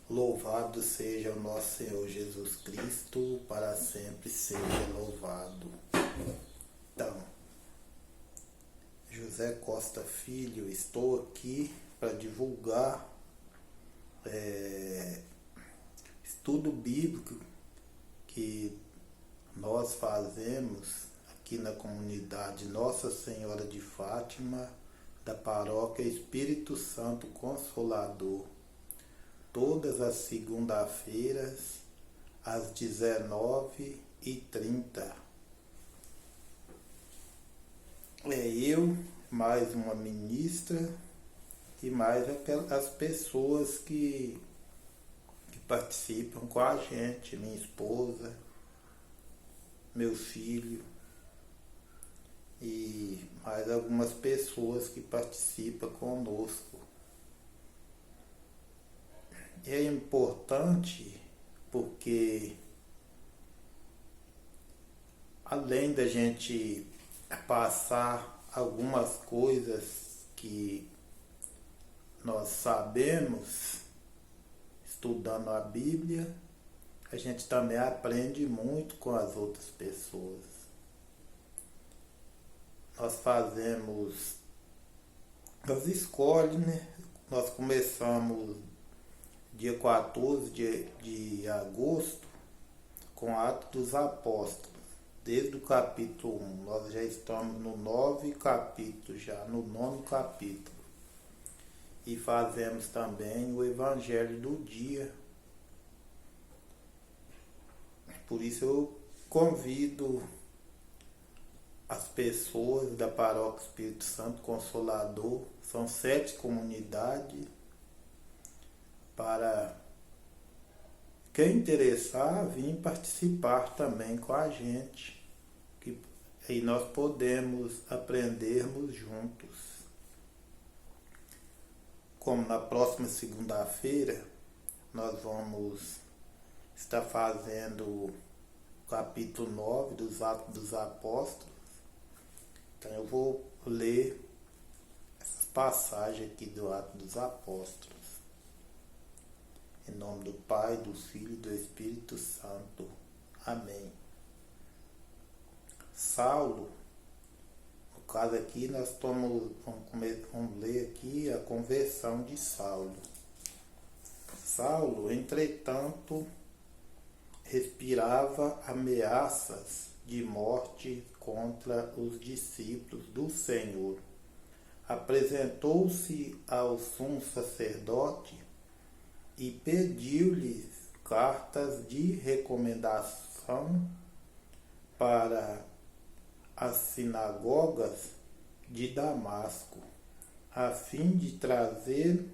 Louvado seja o nosso Senhor Jesus Cristo, para sempre seja louvado. Então, José Costa Filho, estou aqui para divulgar estudo bíblico que nós fazemos aqui na comunidade Nossa Senhora de Fátima, da paróquia Espírito Santo Consolador, todas as segundas-feiras, às 19h30. É eu, mais uma ministra e mais as pessoas que participam com a gente, minha esposa, meu filho e mais algumas pessoas que participam conosco. É importante porque, além da gente passar algumas coisas que nós sabemos estudando a Bíblia, a gente também aprende muito com as outras pessoas. Nós escolhemos, né? Nós começamos dia 14 de agosto com Atos dos Apóstolos. Desde o capítulo 1, nós já estamos no 9 capítulo, já no 9º capítulo. E fazemos também o Evangelho do dia. Por isso eu convido as pessoas da Paróquia Espírito Santo Consolador, são 7 comunidades, para quem interessar vir participar também com a gente, que aí nós podemos aprendermos juntos. Como na próxima segunda-feira nós vamos estar fazendo o capítulo 9 dos Atos dos Apóstolos, então eu vou ler essas passagens aqui do Atos dos Apóstolos. Em nome do Pai, do Filho e do Espírito Santo. Amém. Saulo, no caso aqui nós vamos ler aqui a conversão de Saulo. Saulo, entretanto, respirava ameaças de morte contra os discípulos do Senhor. Apresentou-se ao sumo sacerdote e pediu-lhes cartas de recomendação para as sinagogas de Damasco, a fim de trazer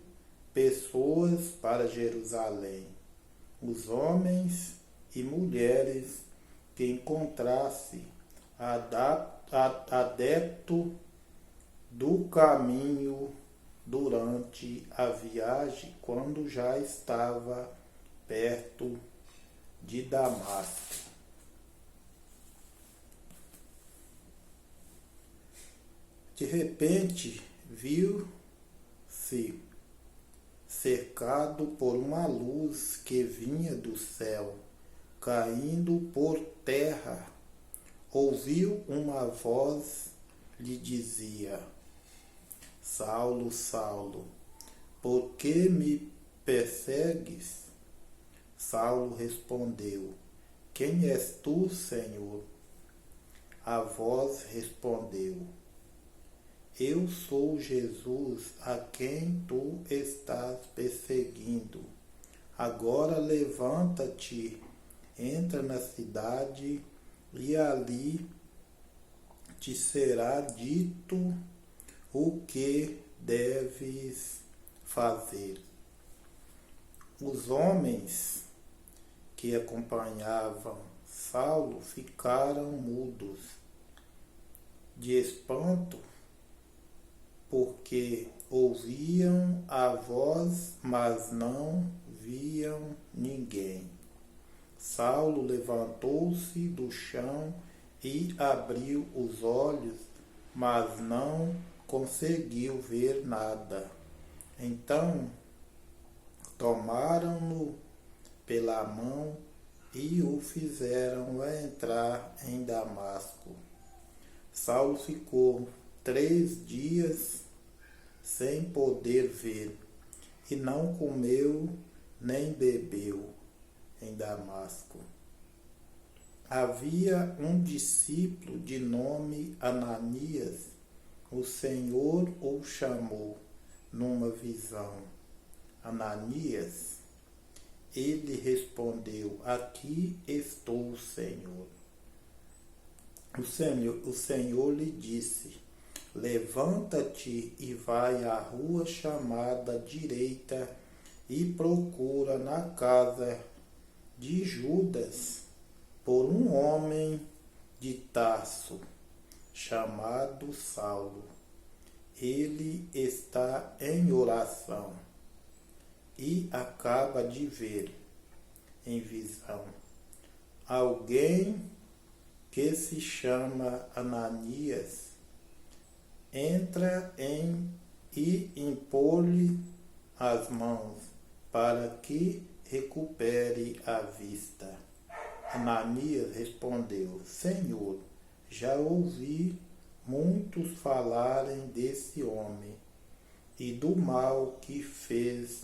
pessoas para Jerusalém, os homens e mulheres que encontrasse adepto do caminho durante a viagem, quando já estava perto de Damasco. De repente, viu-se cercado por uma luz que vinha do céu, caindo por terra. Ouviu uma voz lhe dizia: Saulo, Saulo, por que me persegues? Saulo respondeu: Quem és tu, Senhor? A voz respondeu: Eu sou Jesus, a quem tu estás perseguindo. Agora levanta-te, entra na cidade, e ali te será dito o que deves fazer. Os homens que acompanhavam Saulo ficaram mudos de espanto, porque ouviam a voz, mas não viam ninguém. Saulo levantou-se do chão e abriu os olhos, mas não conseguiu ver nada. Então tomaram-no pela mão e o fizeram entrar em Damasco. Saulo ficou 3 dias sem poder ver, e não comeu nem bebeu em Damasco. Havia um discípulo de nome Ananias. O Senhor o chamou numa visão. Ananias. Ele respondeu: aqui estou, Senhor. O Senhor lhe disse: levanta-te e vai à rua chamada direita e procura na casa de Judas por um homem de Tarso, chamado Saulo. Ele está em oração e acaba de ver, em visão, alguém que se chama Ananias. Entra e impor-lhe as mãos para que recupere a vista. Ananias respondeu: Senhor, já ouvi muitos falarem desse homem e do mal que fez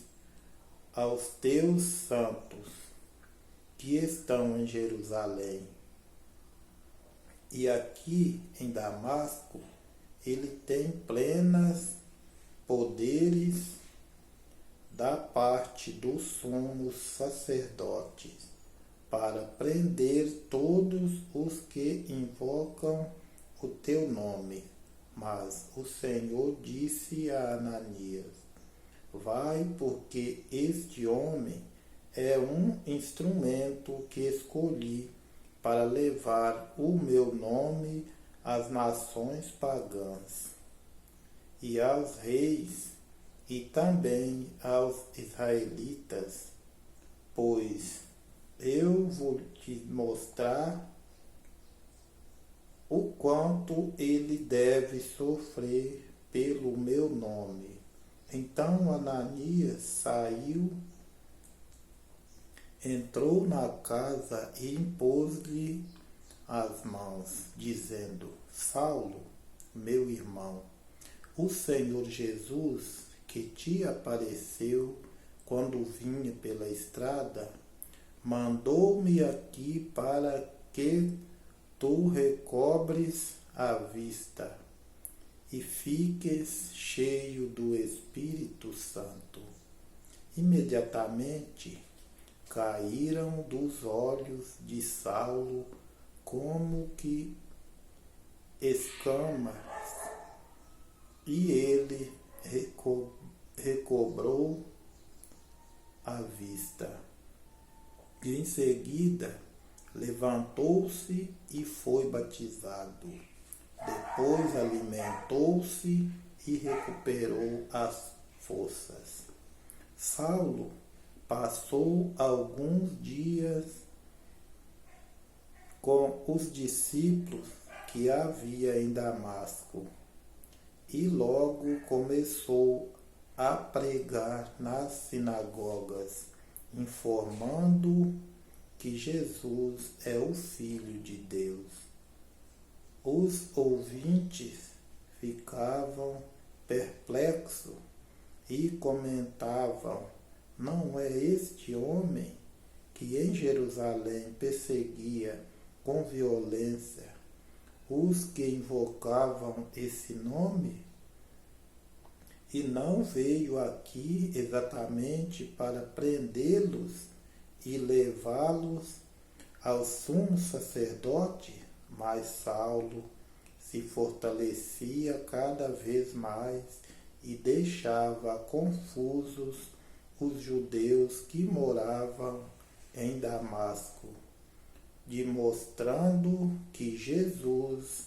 aos teus santos que estão em Jerusalém. E aqui em Damasco ele tem plenas poderes da parte dos sumos sacerdotes para prender todos os que invocam o teu nome. Mas o Senhor disse a Ananias: vai, porque este homem é um instrumento que escolhi para levar o meu nome às nações pagãs e aos reis e também aos israelitas, pois eu vou te mostrar o quanto ele deve sofrer pelo meu nome. Então Ananias saiu, entrou na casa e impôs-lhe as mãos, dizendo: Saulo, meu irmão, o Senhor Jesus, que te apareceu quando vinha pela estrada, mandou-me aqui para que tu recobres a vista e fiques cheio do Espírito Santo. Imediatamente caíram dos olhos de Saulo como que escamas, e ele recobrou a vista. E em seguida levantou-se e foi batizado. Depois alimentou-se e recuperou as forças. Saulo passou alguns dias com os discípulos que havia em Damasco e logo começou a pregar nas sinagogas, informando que Jesus é o Filho de Deus. Os ouvintes ficavam perplexos e comentavam: não é este homem que em Jerusalém perseguia com violência os que invocavam esse nome? E não veio aqui exatamente para prendê-los e levá-los ao sumo sacerdote? Mas Saulo se fortalecia cada vez mais e deixava confusos os judeus que moravam em Damasco, demonstrando que Jesus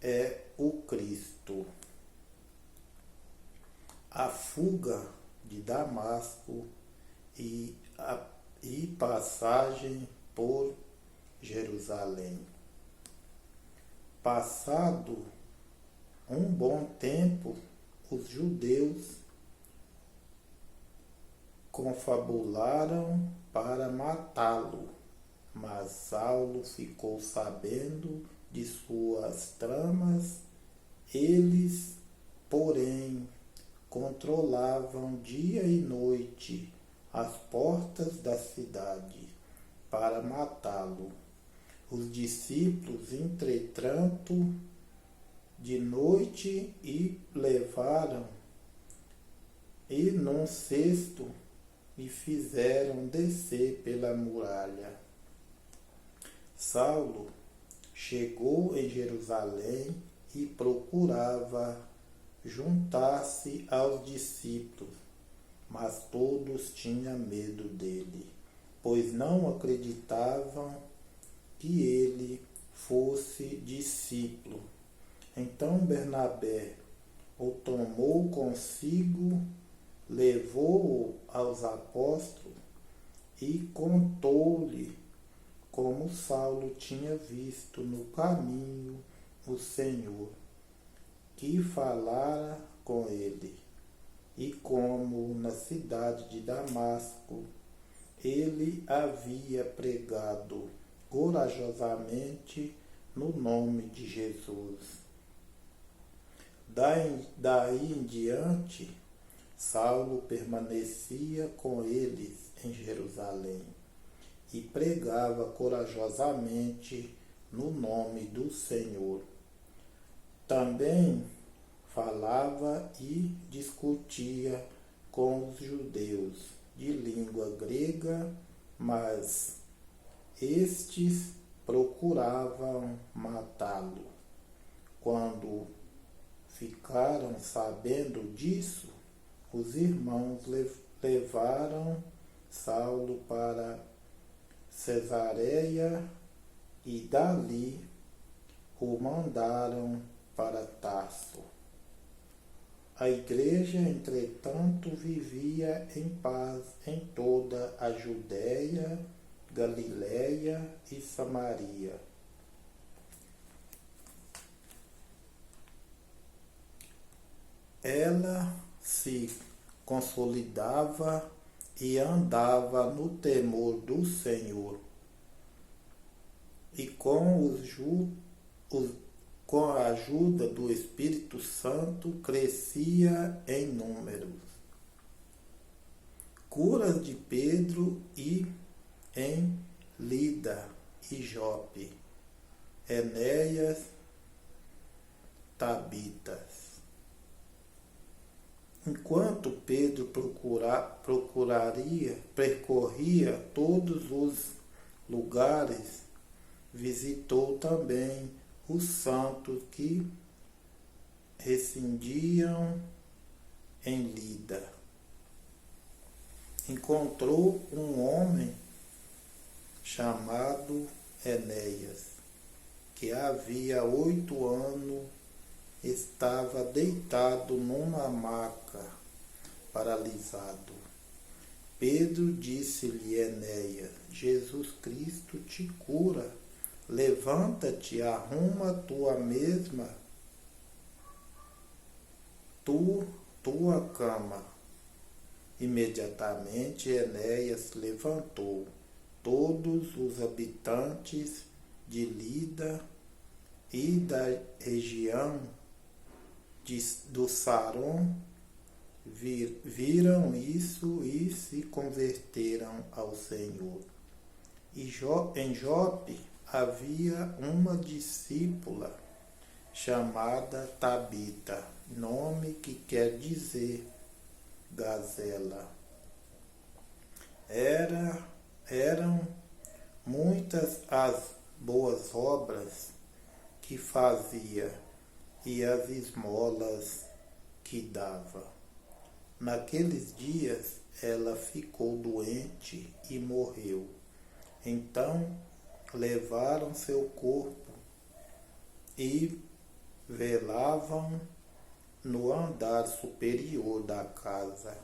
é o Cristo. A fuga de Damasco e passagem por Jerusalém. Passado um bom tempo, os judeus confabularam para matá-lo, mas Saulo ficou sabendo de suas tramas. Eles, porém, controlavam dia e noite as portas da cidade para matá-lo. Os discípulos, entretanto, de noite e levaram e num cesto e fizeram descer pela muralha. Saulo chegou em Jerusalém e procurava juntar-se aos discípulos, mas todos tinham medo dele, pois não acreditavam que ele fosse discípulo. Então Bernabé o tomou consigo, levou-o aos apóstolos e contou-lhe como Saulo tinha visto no caminho o Senhor, que falara com ele, e como na cidade de Damasco ele havia pregado corajosamente no nome de Jesus. Daí em diante, Saulo permanecia com eles em Jerusalém e pregava corajosamente no nome do Senhor. Também falava e discutia com os judeus de língua grega, mas estes procuravam matá-lo. Quando ficaram sabendo disso, os irmãos levaram Saulo para Cesareia e dali o mandaram para Tarso. A igreja, entretanto, vivia em paz em toda a Judéia, Galiléia e Samaria. Ela se consolidava e andava no temor do Senhor, e com a ajuda do Espírito Santo crescia em números. Curas de Pedro e em Lida e Jope, Enéas, Tabitas. Enquanto Pedro percorria todos os lugares, visitou também os santos que residiam em Lida. Encontrou um homem chamado Enéas, que havia 8 anos estava deitado numa maca, paralisado. Pedro disse-lhe Enéas: Jesus Cristo te cura. Levanta-te, arruma tua cama. Imediatamente Enéas levantou. Todos os habitantes de Lida e da região do Saron viram isso e se converteram ao Senhor. E em Jope havia uma discípula chamada Tabita, nome que quer dizer gazela. Eram muitas as boas obras que fazia e as esmolas que dava. Naqueles dias ela ficou doente e morreu. Então levaram seu corpo e velavam no andar superior da casa.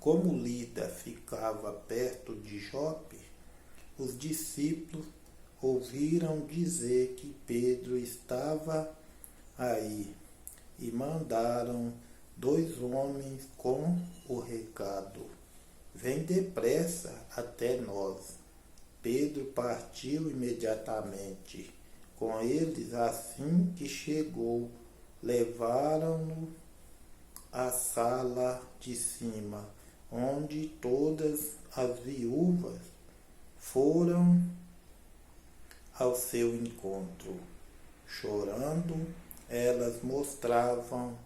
Como Lida ficava perto de Jope, os discípulos ouviram dizer que Pedro estava aí e mandaram 2 homens com o recado. vem depressa até nós. Pedro partiu imediatamente. Com eles, assim que chegou, levaram-no à sala de cima, onde todas as viúvas foram ao seu encontro. Chorando, elas mostravam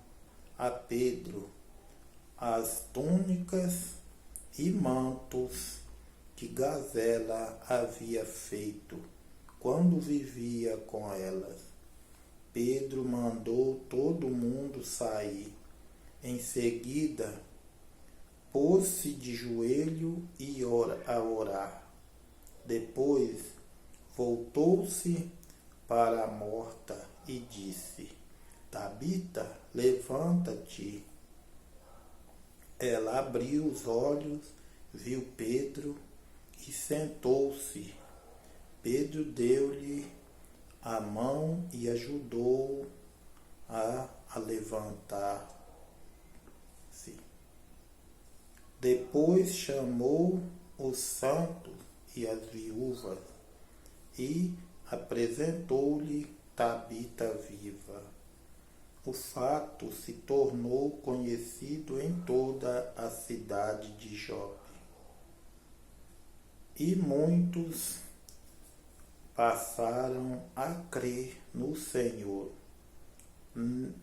a Pedro as túnicas e mantos que Gazela havia feito quando vivia com elas. Pedro mandou todo mundo sair. Em seguida, pôs-se de joelho e a orar. Depois, voltou-se para a morta e disse: Tabita, levanta-te. Ela abriu os olhos, viu Pedro e sentou-se. Pedro deu-lhe a mão e ajudou a levantar-se. Depois chamou os santos e as viúvas e apresentou-lhe Tabita viva. O fato se tornou conhecido em toda a cidade de Jope. E muitos passaram a crer no Senhor.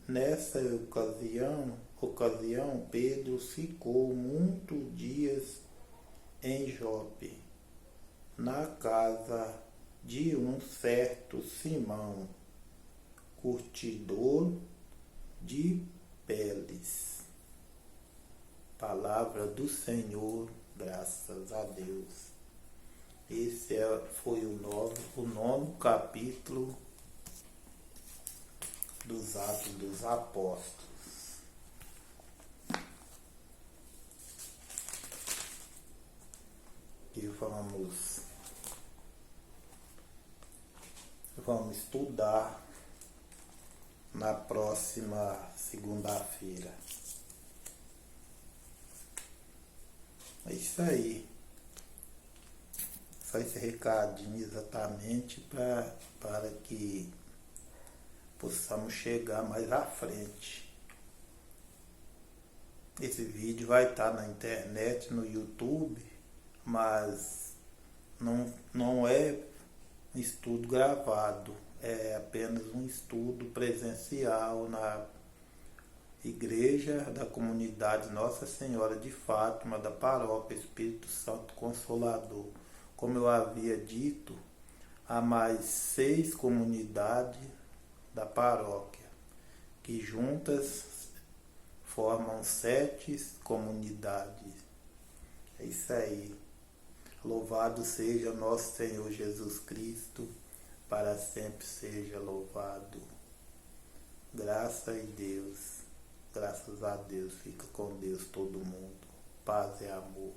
Nessa ocasião, Pedro ficou muitos dias em Jope, na casa de um certo Simão, curtidor de peles. Palavra do Senhor, graças a Deus. Esse foi o nono capítulo dos Atos dos Apóstolos. E vamos estudar na próxima segunda-feira. É isso aí. Só esse recadinho exatamente para que possamos chegar mais à frente. Esse vídeo vai estar na internet, no YouTube, mas não é um estudo gravado, é apenas um estudo presencial na igreja da comunidade Nossa Senhora de Fátima, da paróquia Espírito Santo Consolador. Como eu havia dito, há mais 6 comunidades da paróquia, que juntas formam 7 comunidades. É isso aí. Louvado seja nosso Senhor Jesus Cristo, para sempre seja louvado. Graças a Deus, fica com Deus todo mundo. Paz e amor.